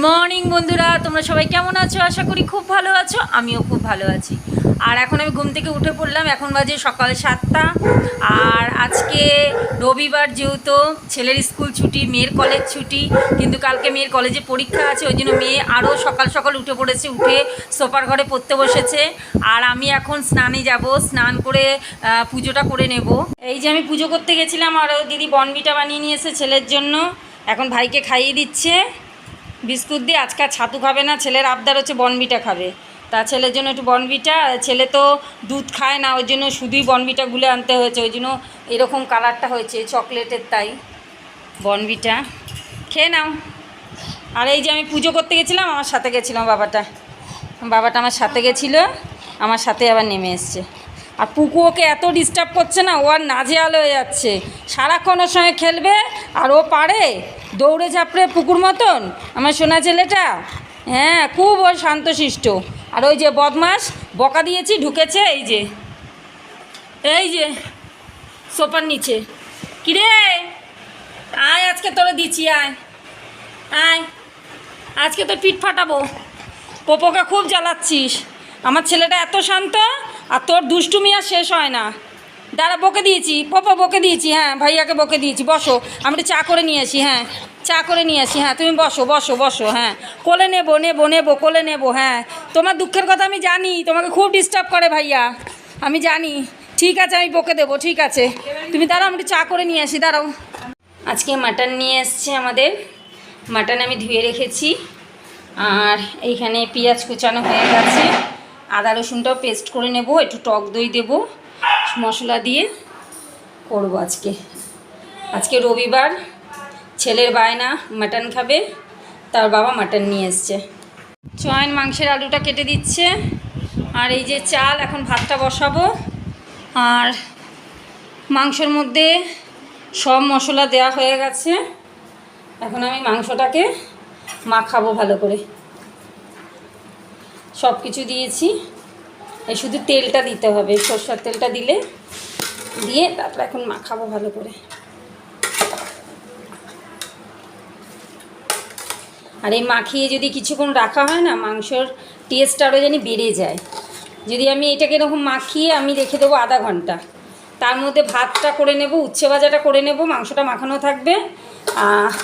Morning বন্ধুরা, তোমরা সবাই কেমন আছো? আশা করি খুব ভালো আছো। আমিও খুব ভালো আছি। আর এখন আমি ঘুম থেকে উঠে পড়লাম, এখন বাজে সকাল 7টা। আর আজকে রবিবার, যেহেতু ছেলের স্কুল ছুটি, মেয়ের কলেজ ছুটি, কিন্তু কালকে মেয়ের কলেজে পরীক্ষা আছে, ওই জন্য মেয়ে আরও সকাল সকাল উঠে পড়েছে, উঠে সোফার ঘরে পড়তে বসেছে। আর আমি এখন স্নানে যাব, স্নান করে পুজোটা করে নেব। এই যে আমি পুজো করতে গেছিলাম, আর দিদি বনবিটা বানিয়ে নিয়ে এসে ছেলের জন্য, এখন ভাইকে খাইয়ে দিচ্ছে বিস্কুট দিয়ে। আজকে ছাতু খাবে না, ছেলের আবদার হচ্ছে বনবিটা খাবে। তা ছেলের জন্য একটু বনবিটা, ছেলে তো দুধ খায় না, ওই জন্য শুধুই বনবিটা গুলে আনতে হয়েছে, ওই জন্য এরকম কালারটা হয়েছে চকলেটের। তাই বনবিটা খেয়ে নাও। আর এই যে আমি পুজো করতে গেছিলাম, আমার সাথে গেছিলাম বাবাটা আমার সাথে গেছিলো, আমার সাথে আবার নেমে এসছে। আর পুকু ওকে এত ডিস্টার্ব করছে না, ও আর নাজেহাল হয়ে যাচ্ছে। সারাক্ষণ ওর সঙ্গে খেলবে, আর ও পারে দৌড়ে ঝাপড়ে পুকুর মতন আমার সোনা ছেলেটা। হ্যাঁ, খুব ও শান্তশিষ্ট। আর ওই যে বদমাস, বকা দিয়েছি, ঢুকেছে এই যে সোফার নিচে। কিরে আয়, আজকে তোরে দিচ্ছি, আয় আয়, আজকে তোর পিঠ ফাটাবো। পোপোকে খুব জ্বালাচ্ছিস। আমার ছেলেটা এত শান্ত, আর তোর দুষ্টুমি আর শেষ হয় না। দাঁড়া, বকে দিয়েছি পোপো, বকে দিয়েছি। হ্যাঁ, ভাইয়াকে বকে দিয়েছি। বসো, আমি একটু চা করে নিয়ে আসি। হ্যাঁ, চা করে নিয়ে আসি। হ্যাঁ, তুমি বসো বসো বসো। হ্যাঁ, কোলে নেবো নেবো নেবো, কোলে নেবো। হ্যাঁ, তোমার দুঃখের কথা আমি জানি, তোমাকে খুব ডিস্টার্ব করে ভাইয়া, আমি জানি। ঠিক আছে, আমি বকে দেবো, ঠিক আছে। তুমি দাঁড়াও, আমি একটু চা করে নিয়ে আসি, দাঁড়াও। আজকে মাটন নিয়ে এসছে আমাদের। মাটন আমি ধুয়ে রেখেছি। আর এইখানে পেঁয়াজ কুচানো হয়ে গেছে, আদা রসুনটাও পেস্ট করে নেব, একটু টক দই দেবো, মশলা দিয়ে করব আজকে রবিবার, ছেলের বায়না মাটন খাবে, তার বাবা মাটন নিয়ে এসছে। চয়ন মাংসের আলুটা কেটে দিচ্ছে। আর এই যে চাল, এখন ভাতটা বসাবো। আর মাংসের মধ্যে সব মশলা দেওয়া হয়ে গেছে, এখন আমি মাংসটাকে মাখাবো ভালো করে। সব কিছু দিয়েছি, এই শুধু তেলটা দিতে হবে, সরষের তেলটা দিয়ে তারপর এখন মাখাবো ভালো করে। আর এই মাখিয়ে যদি কিছুক্ষণ রাখা হয় না, মাংসর টেস্ট আরও জানি বেড়ে যায়। যদি আমি এটাকে এরকম মাখিয়ে আমি রেখে দেবো আধা ঘন্টা, তার মধ্যে ভাতটা করে নেব, উচ্ছে ভাজাটা করে নেব, মাংসটা মাখানো থাকবে,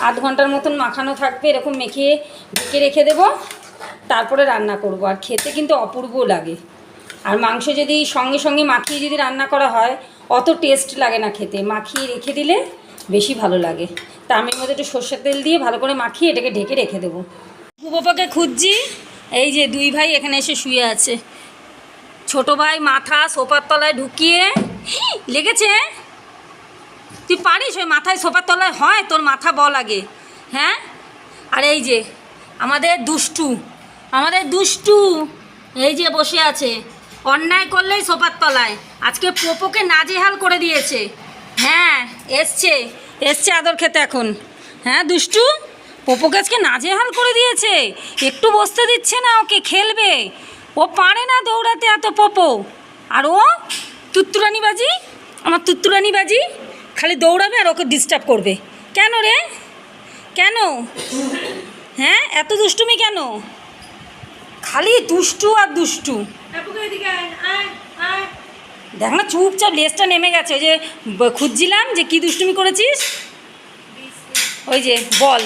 আধ ঘন্টার মতন মাখানো থাকবে, এরকম মেখে ঢেকে রেখে দেবো, তারপরে রান্না করব। আর খেতে কিন্তু অপূর্ব লাগে। আর মাংস যদি সঙ্গে সঙ্গে মাখিয়ে যদি রান্না করা হয়, অত টেস্ট লাগে না খেতে, মাখিয়ে রেখে দিলে বেশি ভালো লাগে। তা আমি এর মধ্যে একটু সর্ষের তেল দিয়ে ভালো করে মাখিয়ে এটাকে ঢেকে রেখে দেবো। পুপোকে খুঁজছি, এই যে দুই ভাই এখানে এসে শুয়ে আছে। ছোট ভাই মাথা সোফার তলায় ঢুকিয়ে লেগেছে। তুই পারিস ওই মাথায় সোফার তলায় হয়? তোর মাথা বল আগে। হ্যাঁ, আর এই যে আমাদের দুষ্টু এই যে বসে আছে, অন্যায় করলেই সোফার তলায়। আজকে পোপোকে নাজেহাল করে দিয়েছে। হ্যাঁ, এসছে আদর খেতে এখন। হ্যাঁ দুষ্টু, পোপোকে আজকে নাজেহাল করে দিয়েছে, একটু বসতে দিচ্ছে না, ওকে খেলবে। ও পারে না দৌড়াতে এত পোপো। আর ও তুত্তুরানিবাজি, আমার তুত্তুরানিবাজি, খালি দৌড়াবে আর ওকে ডিস্টার্ব করবে। কেন রে, কেন? হ্যাঁ, এত দুষ্টুমি কেন? খালি দুষ্টু আর দুষ্টু। দেখ না, চুপচাপ লেজটা নেমে গেছে। ওই যে খুঁজছিলাম যে কী দুষ্টুমি করেছিস, ওই যে বল।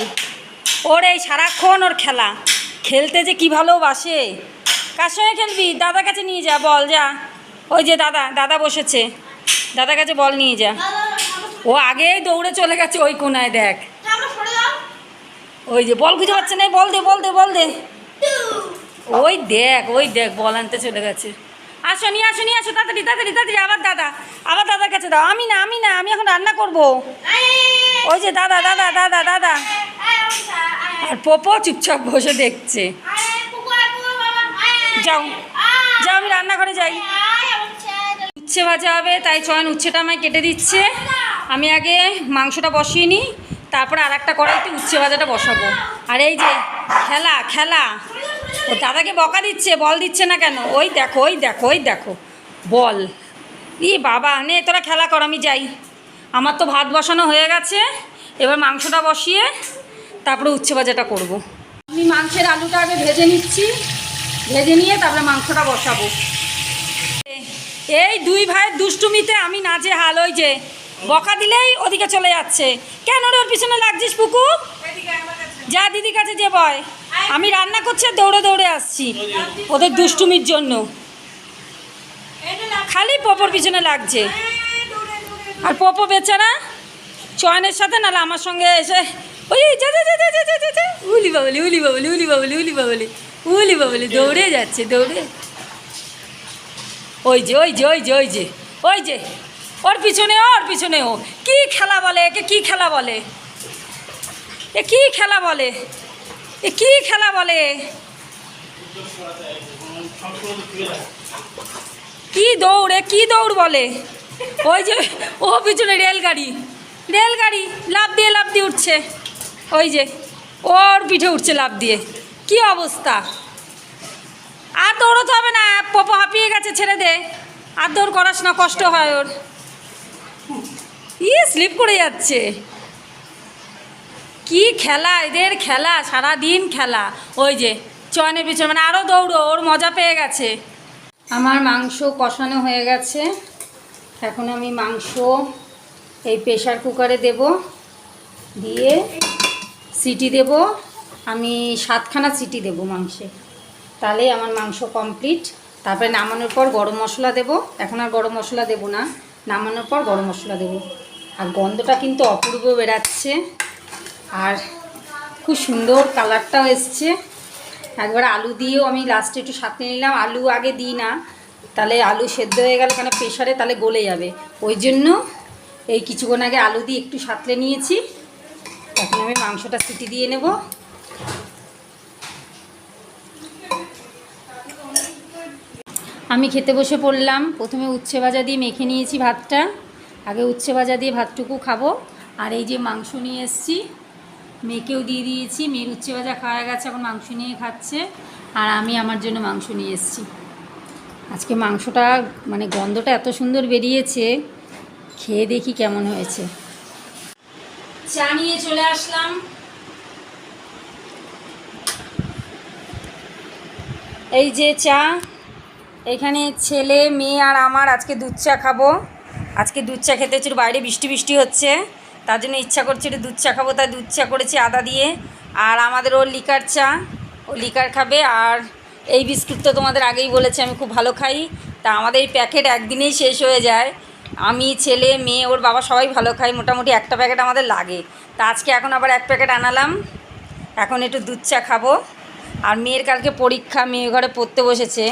ওর এই সারাক্ষণ ওর খেলা, খেলতে যে কী ভালোবাসে। কার সঙ্গে খেলবি? দাদার কাছে নিয়ে যা, বল যা। ওই যে দাদা বসেছে, দাদার কাছে বল নিয়ে যা। ও আগেই দৌড়ে চলে গেছে ওই কোনায়, দেখ। ওই যে বল খুঁজে পাচ্ছে না, বল দে। ওই দেখ বল আনতে চলে গেছে। আসো, নিয়ে আসো তাড়াতাড়ি। আবার দাদার কাছে দাও। আমি না, আমি এখন রান্না করব। ওই যে দাদা। আর পোপো চুপচাপ বসে দেখছে। যাও, আমি রান্নাঘরে যাই। উচ্ছে ভাজা হবে, তাই চয়ন উচ্ছেটা আমায় কেটে দিচ্ছে। আমি আগে মাংসটা বসিয়ে নিই, তারপরে আর একটা কড়াইতে উচ্ছে ভাজাটা বসাবো। আর এই যে খেলা, ও দাদাকে বকা দিচ্ছে, বল দিচ্ছে না কেন? ওই দেখো বল। বাবা, নে তোরা খেলা কর, আমি যাই। আমার তো ভাত বসানো হয়ে গেছে, এবার মাংসটা বসিয়ে তারপরে উচ্ছে ভাজাটা করব। আমি মাংসের আলুটা আগে ভেজে নিচ্ছি, ভেজে নিয়ে তারপরে মাংসটা বসাবো। এই দুই ভাইয়ের দুষ্টুমিতে আমি নাজেহাল। ওই যে বকা দিলেই ওদিকে চলে যাচ্ছে। কেন রে ওর পিছনে লাগছিস পুকু? যা দিদির কাছে যে বয়। আমি রান্না করছি আর দৌড়ে দৌড়ে আসছি ওদের দুষ্টুমির জন্য। খালি পপোর পিছনে লাগছে। আর পপো বেচারা চয়নের সাথে নাহলে আমার সঙ্গে এসে ওই যা যা যা যা যা যা যা উলি বাবলি উলি বাবলি উলি বাবলি উলি বাবলি উলি বাবলি দৌড়ে যাচ্ছে দৌড়ে। ওই যে ওই যে ওই যে ওই যে ওই যে ওর পিছনে ও কি খেলা বলে একে? কি খেলা বলে এ? কি খেলা বলে এ? কি খেলা বলে? কি দৌড়ে কি দৌড় বলে? ওই যে ও পিছনে রেলগাড়ি লাফ দিয়ে উঠছে। ওই যে ওর পিঠে উঠছে লাফ দিয়ে। কি অবস্থা! আর দৌড়তে হবে না, পপো হাঁপিয়ে গেছে, ছেড়ে দে। আর দৌড় করাস না, কষ্ট হয় ওর। স্লিপ করে যাচ্ছে। কি খেলা এদের, খেলা সারাদিন খেলা। ওই যে চয়নের পিছনে মানে আরও দৌড়ো, ওর মজা পেয়ে গেছে। আমার মাংস কষানো হয়ে গেছে। এখন আমি মাংস এই প্রেশার কুকারে দেব, দিয়ে সিটি দেব। আমি 7খানা সিটি দেব মাংসে, তাহলে আমার মাংস কমপ্লিট। তারপরে নামানোর পর গরম মশলা দেব। এখন আর গরম মশলা দেব না, নামানোর পর গরম মশলা দেব। আর গন্ধটা কিন্তু অপূর্ব বেরাচ্ছে, আর খুব সুন্দর কালারটাও এসছে। একবার আলু দিয়েও আমি লাস্টে একটু সাঁতলে নিলাম। আলু আগে দিই না, তাহলে আলু সেদ্ধ হয়ে গেলে কেন প্রেশারে তাহলে গলে যাবে, ওই জন্য এই কিছুক্ষণ আগে আলু দিয়ে একটু সাঁতলে নিয়েছি। এখন আমি মাংসটা সিটি দিয়ে নেব। আমি খেতে বসে পড়লাম। প্রথমে উচ্ছে ভাজা দিয়ে মেখে নিয়েছি ভাতটা। আগে উচ্ছে ভাজা দিয়ে ভাতটুকু খাবো। আর এই যে মাংস নিয়ে এসেছি, মেয়েকেও দিয়ে দিয়েছি। মেয়ের উচ্ছে ভাজা খাওয়া গেছে, এখন মাংস নিয়ে খাচ্ছে। আর আমি আমার জন্য মাংস নিয়ে এসেছি। আজকে মাংসটা মানে গন্ধটা এত সুন্দর বেরিয়েছে, খেয়ে দেখি কেমন হয়েছে। চা নিয়ে চলে আসলাম। এই যে চা, এখানে ছেলে মেয়ে আর আমার আজকে দুধ চা খাবো। আজকে দুধ চা খেতে হচ্ছে, বাইরে বৃষ্টি হচ্ছে, তার জন্য ইচ্ছা করছে একটু দুধ চা খাবো, তাই দুধ চা করেছি আদা দিয়ে। আর আমাদের ওর লিকার চা, ও লিকার খাবে। আর এই বিস্কুট তো তোমাদের আগেই বলেছি আমি খুব ভালো খাই, তা আমাদের এই প্যাকেট একদিনেই শেষ হয়ে যায়। আমি, ছেলে, মেয়ে, ওর বাবা সবাই ভালো খাই, মোটামুটি একটা প্যাকেট আমাদের লাগে। তা আজকে এখন আবার 1 প্যাকেট আনালাম। এখন একটু দুধ চা খাবো। আর মেয়ের কালকে পরীক্ষা, মেয়ে ঘরে পড়তে বসেছে,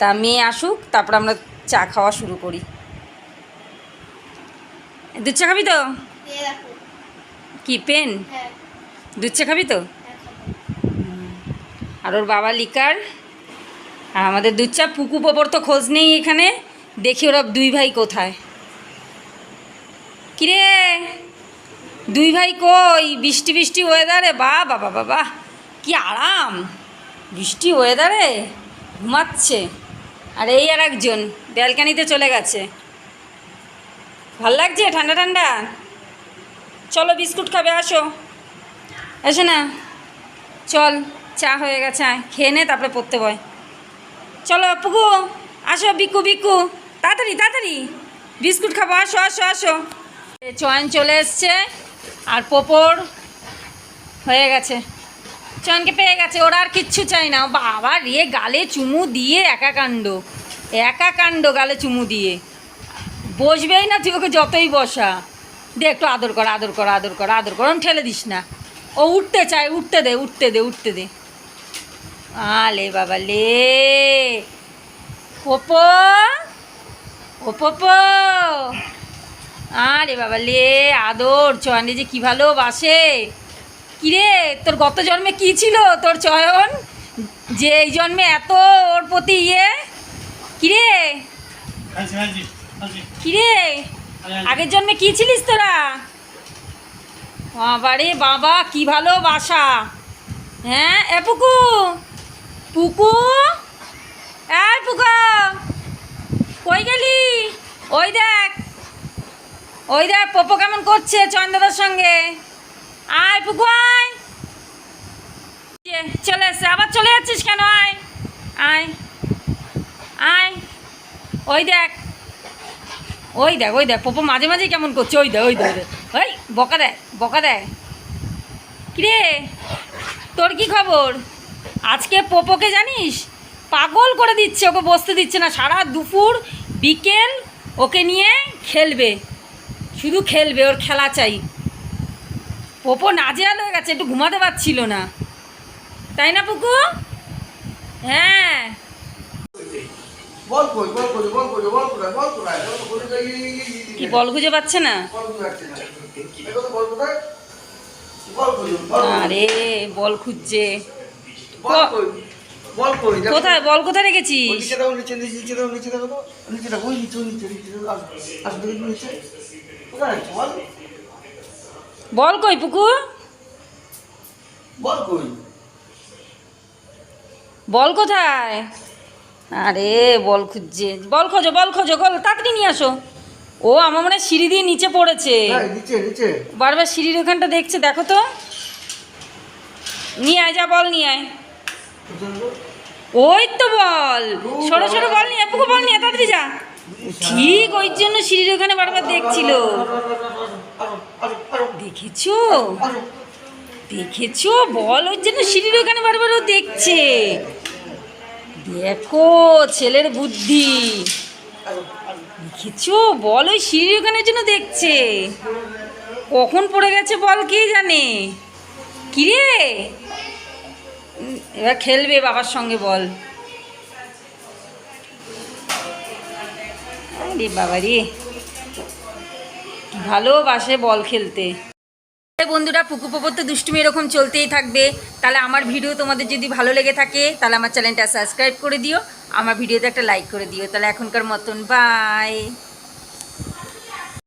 তা মেয়ে আসুক তারপর আমরা চা খাওয়া শুরু করি। দুধ চা খাবি তো? কি পেন? দুধ চা খাবি তো? আর ওর বাবা লিকার, আর আমাদের দুধ চা। পুকু পপর তো খোঁজ নেই এখানে, দেখি ওরা দুই ভাই কোথায়। কিরে দুই ভাই কই? বৃষ্টি ওয়েদারে বাবা কি আরাম, বৃষ্টি ওয়েদারে ঘুমাচ্ছে। আর এই আর একজন ব্যালকানিতে চলে গেছে। ভাল লাগছে ঠান্ডা ঠান্ডা? চলো বিস্কুট খাবে, আসো এসো না, চল চা হয়ে গেছে, খেয়ে নে তারপরে পড়তে বয়। চলো পুকু আসো, বিকু তাড়াতাড়ি বিস্কুট খাবো, আসো। চয়ন চলে এসছে আর পপর হয়ে গেছে, চয়নকে পেয়ে গেছে। ওরা আর কিচ্ছু চাই না। বাবা রে, গালে চুমু দিয়ে একা কাণ্ড গালে চুমু দিয়ে বসবেই না। তুই ওকে যতই বসা দে, একটু আদর কর, ঠেলে দিস না। ও উঠতে চায়, উঠতে দে। আলে বাবা লে, পপো আরে বাবা লে, আদর। চয়নে যে কি ভালোবাসে। কিরে তোর গত জন্মে কি ছিল তোর চয়ন, যে এই জন্মে এত ওর প্রতি কিরে আগের জন্মে কি ছিলিস তোরা? বাবারে বাবা, কি ভালোবাসা। হ্যাঁ এ পুকু কই গেলি? ওই দেখ পপো কেমন করছে চয়ন দাদার সঙ্গে। আয় পুকু আয়। চলে এসছে, আবার চলে যাচ্ছিস কেন? আয় আয় আয়, ওই দেখ ওই দেখ ওই দেখ, পোপো মাঝে মাঝে কেমন করছে, ওই দেখ ওই দেখ ওই বকা দেয় বকা দেয়। কিরে তোর কি খবর? আজকে পোপোকে জানিস পাগল করে দিচ্ছে, ওকে বসতে দিচ্ছে না, সারা দুপুর বিকেল ওকে নিয়ে খেলবে, শুধু খেলবে, ওর খেলা চাই। পোপো নাজেহাল হয়ে গেছে, একটু ঘুমাতে পারছিল না, তাই না পুকু? হ্যাঁ কি বল খুঁজে পাচ্ছে না? আরে বল খুঁজছে, কোথায় বল, কোথায় রেখেছিস? বল কই পুকু, বল কোথায়? আরে বল খুঁজছে, বল খোঁজো বল খোঁজো, বল তাড়াতাড়ি নিয়ে আসো। ও আমার মনে হয় সিঁড়ি দিয়ে নিচে পড়েছে, বারবার সিঁড়ির ওখানটা দেখছে, দেখো তো। নিয়ে আয়, যা বল নিয়ে আয়। ওই তো বল, সরো সরো, বল নিয়ে পুকু, বল নিয়ে তাড়াতাড়ি যা। ঠিক ওই জন্য সিঁড়ির ওখানে বারবার দেখছিল। দেখেছো দেখেছো, বল ওই জন্য সিঁড়ির ওখানে বারবার ও দেখছে। দেখো ছেলের বুদ্ধি, দেখেছো, বল ওই সিঁড়ির ওখানের জন্য দেখছে। কখন পড়ে গেছে বল কে জানে। কিরে এবার খেলবে বাবার সঙ্গে বল। আরে বাবা রে, ভালোবাসে বল খেলতে। বন্ধুরা, পুকু পোপোর তো দুষ্টুমি এরকম চলতেই থাকবে। তাহলে আমার ভিডিও তোমাদের যদি ভালো লেগে থাকে তাহলে আমার চ্যানেলটা সাবস্ক্রাইব করে দিও, আমার ভিডিওতে একটা লাইক করে দিও। তাহলে এখনকার মতন বাই।